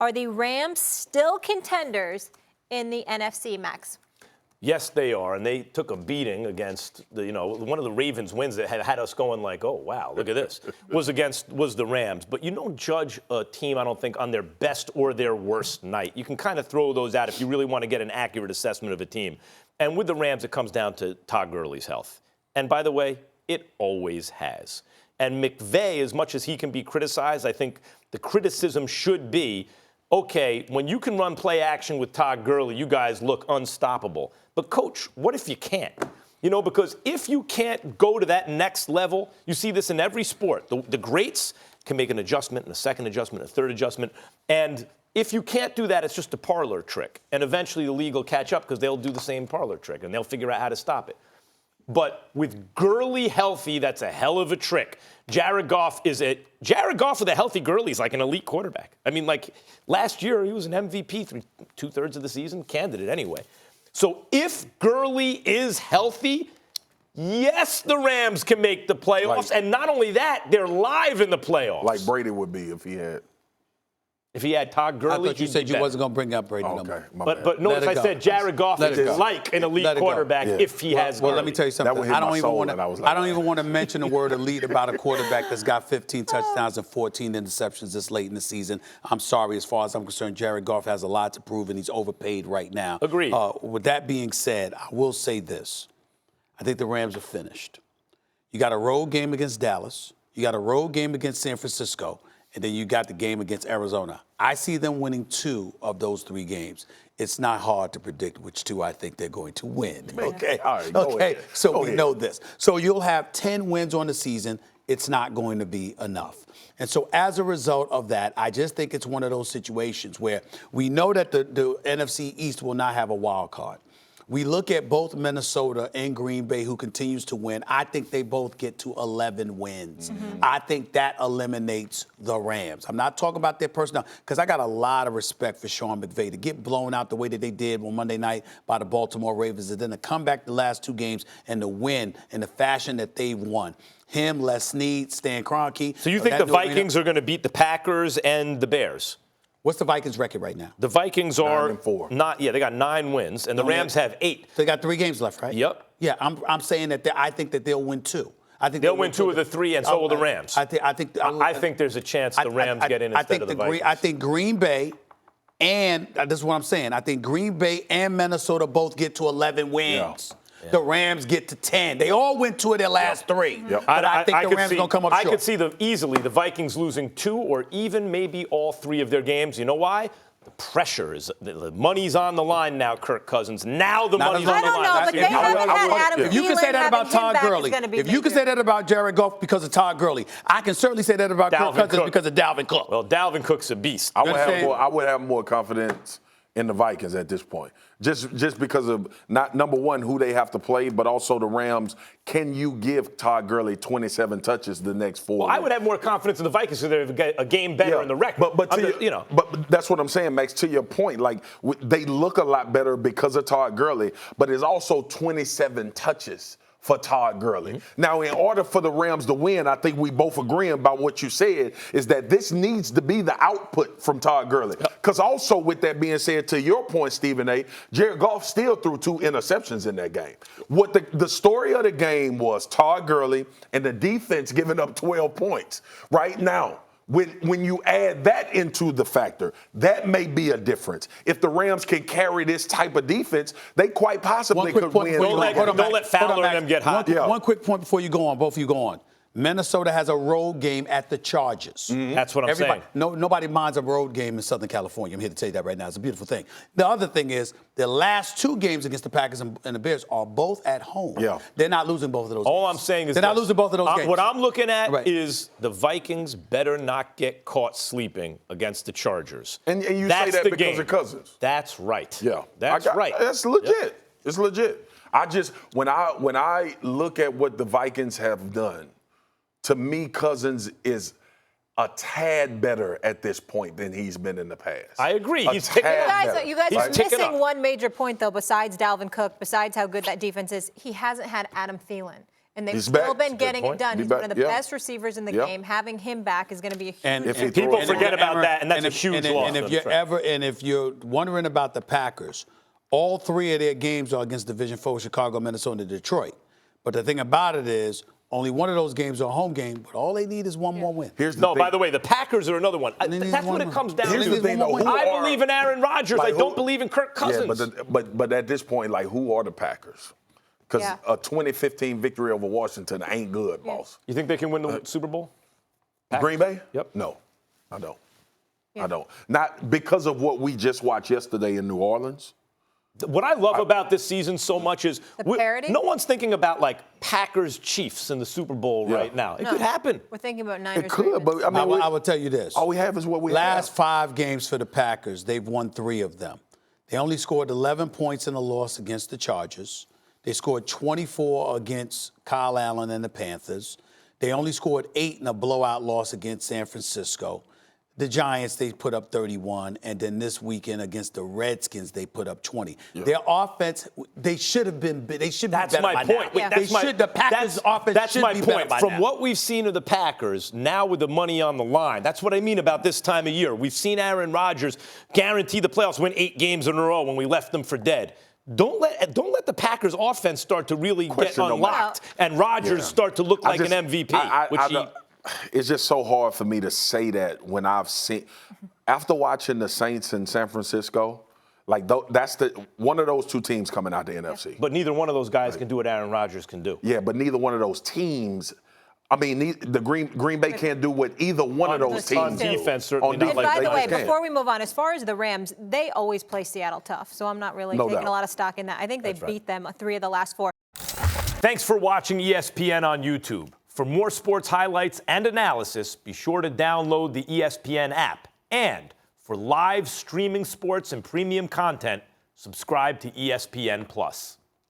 Are the Rams still contenders in the NFC, Max? Yes, they are, and they took a beating against one of the Ravens wins that had us going like, oh wow, look at this, was the Rams. But you don't judge a team, I don't think, on their best or their worst night. You can kind of throw those out if you really want to get an accurate assessment of a team. And with the Rams, it comes down to Todd Gurley's health. And by the way, it always has. And McVay, as much as he can be criticized, I think the criticism should be, okay, when you can run play action with Todd Gurley, you guys look unstoppable. But, Coach, what if you can't? Because if you can't go to that next level, you see this in every sport. The greats can make an adjustment, and a second adjustment, a third adjustment. And if you can't do that, it's just a parlor trick. And eventually the league will catch up because they'll do the same parlor trick, and they'll figure out how to stop it. But with Gurley healthy, that's a hell of a trick. Jared Goff with a healthy Gurley is like an elite quarterback. I mean, like last year, he was an MVP two-thirds of the season, candidate anyway. So if Gurley is healthy, yes, the Rams can make the playoffs. And not only that, they're live in the playoffs. Like Brady would be if he had Todd Gurley. I thought you said you wasn't going to bring up Brady no more. But notice I said Jared Goff is like an elite quarterback if he has Gurley. Well, let me tell you something. I don't even want to mention the word elite about a quarterback that's got 15 touchdowns and 14 interceptions this late in the season. I'm sorry, as far as I'm concerned, Jared Goff has a lot to prove, and he's overpaid right now. Agreed. With that being said, I will say this. I think the Rams are finished. You got a road game against Dallas. You got a road game against San Francisco. And then you got the game against Arizona. I see them winning 2 of those 3 games. It's not hard to predict which 2 I think they're going to win. Okay. All right. Okay. So we know this. So you'll have 10 wins on the season. It's not going to be enough. And so as a result of that, I just think it's one of those situations where we know that the NFC East will not have a wild card. We look at both Minnesota and Green Bay, who continues to win. I think they both get to 11 wins. Mm-hmm. I think that eliminates the Rams. I'm not talking about their personnel, because I got a lot of respect for Sean McVay. To get blown out the way that they did on Monday night by the Baltimore Ravens, and then to come back the last 2 games and to win in the fashion that they've won. Him, Les Snead, Stan Kroenke. So you think the Vikings are going to beat the Packers and the Bears? What's the Vikings' record right now? The Vikings are 9-4. They got 9 wins, and the Rams have 8. They got 3 games left, right? Yep. Yeah, I'm saying that I think that they'll win 2. I think they'll win 2 of the 3, and so will the Rams. I think there's a chance the Rams get in instead of the Vikings. I think Green Bay and this is what I'm saying. I think Green Bay and Minnesota both get to 11 wins. Yeah. The Rams get to 10. They all went 2 of their last 3. Yep. But I think the Rams are going to come up short. I could see easily the Vikings losing 2 or even maybe all 3 of their games. You know why? The pressure is the money's on the line now, Kirk Cousins. Now the money's on the line. I don't know, but they haven't had Adam Thielen. If you can say that about Todd Gurley, if you can say that about Jared Goff because of Todd Gurley, I can certainly say that about Kirk Cousins because of Dalvin Cook. Well, Dalvin Cook's a beast. I would have more confidence in the Vikings at this point. Just because of, not number one, who they have to play, but also the Rams. Can you give Todd Gurley 27 touches the next 4 Well, I would have more confidence in the Vikings because they're a game better in the record. But that's what I'm saying, Max, to your point. Like, they look a lot better because of Todd Gurley, but it's also 27 touches for Todd Gurley. Mm-hmm. Now, in order for the Rams to win, I think we both agree about what you said, is that this needs to be the output from Todd Gurley. Because also, with that being said, to your point, Stephen A., Jared Goff still threw 2 interceptions in that game. What the story of the game was Todd Gurley and the defense giving up 12 points. Right now, when you add that into the factor, that may be a difference. If the Rams can carry this type of defense, they quite possibly could win. Don't let Fowler and them get hot. One quick point before you go on, both of you go on. Minnesota has a road game at the Chargers. Mm-hmm. That's what I'm saying. Nobody minds a road game in Southern California. I'm here to tell you that right now. It's a beautiful thing. The other thing is the last 2 games against the Packers and the Bears are both at home. Yeah. They're not losing both of those games. All I'm saying is they're not losing both of those games. What I'm looking at is the Vikings better not get caught sleeping against the Chargers. And you say that because of Cousins. That's right. Yeah. That's right. That's legit. Yep. It's legit. When I look at what the Vikings have done, to me, Cousins is a tad better at this point than he's been in the past. I agree. You guys are missing one major point, though, besides Dalvin Cook, besides how good that defense is. He hasn't had Adam Thielen. And they've He's still back. been getting it point. done. Be He's back, one of the yeah. best receivers in the Yeah. game. Having him back is going to be a huge And, If he people throws it forget out. about that, and that's a huge loss. And if you're wondering about the Packers, all 3 of their games are against Division 4, Chicago, Minnesota, Detroit. But the thing about it is, only one of those games are a home game, but all they need is one more win. Here's the No, thing. by the way, the Packers are another one. They need That's one what it more. comes down Here's to. the thing, though. Who I are- believe in Aaron Rodgers. like I don't who- believe in Kirk Cousins. Yeah, but at this point, like, who are the Packers? Because Yeah. a 2015 victory over Washington ain't good, boss. You think they can win the Super Bowl? Green Bay? Yep. No, I don't. Yeah. I don't. Not because of what we just watched yesterday in New Orleans. What I love about this season so much is The parity? no one's thinking about like Packers Chiefs in the Super Bowl Yeah. right now. It No. could happen. We're thinking about Niners. It could, Ravens. but I mean, I will tell you this. all we have is what we Last have. 5 games for the Packers, they've won 3 of them. They only scored 11 points in a loss against the Chargers. They scored 24 against Kyle Allen and the Panthers. They only scored 8 in a blowout loss against San Francisco. The Giants, they put up 31, and then this weekend against the Redskins, they put up 20. Their offense, they should have been. They should be That's better my by point. now. Yeah. That's The Packers' offense That's should my be point. better by From now. what we've seen of the Packers, now with the money on the line, that's what I mean about this time of year. We've seen Aaron Rodgers guarantee the playoffs, win 8 games in a row when we left them for dead. Don't let the Packers' offense start to really Question get no unlocked more. and Rodgers Yeah. start to look I like just- an MVP. I don't- it's just so hard for me to say that when I've seen, after watching the Saints in San Francisco, like that's one of those 2 teams coming out the NFC. But neither one of those guys can do what Aaron Rodgers can do. Yeah, but neither one of those teams. I mean, the Green Bay can't do what either one of those teams On do. defense, certainly On not And like by they the way, can. before we move on, as far as the Rams, they always play Seattle tough. So I'm not really No taking doubt. a lot of stock in that. I think they beat them 3 of the last 4. Thanks for watching ESPN on YouTube. For more sports highlights and analysis, be sure to download the ESPN app. And for live streaming sports and premium content, subscribe to ESPN+.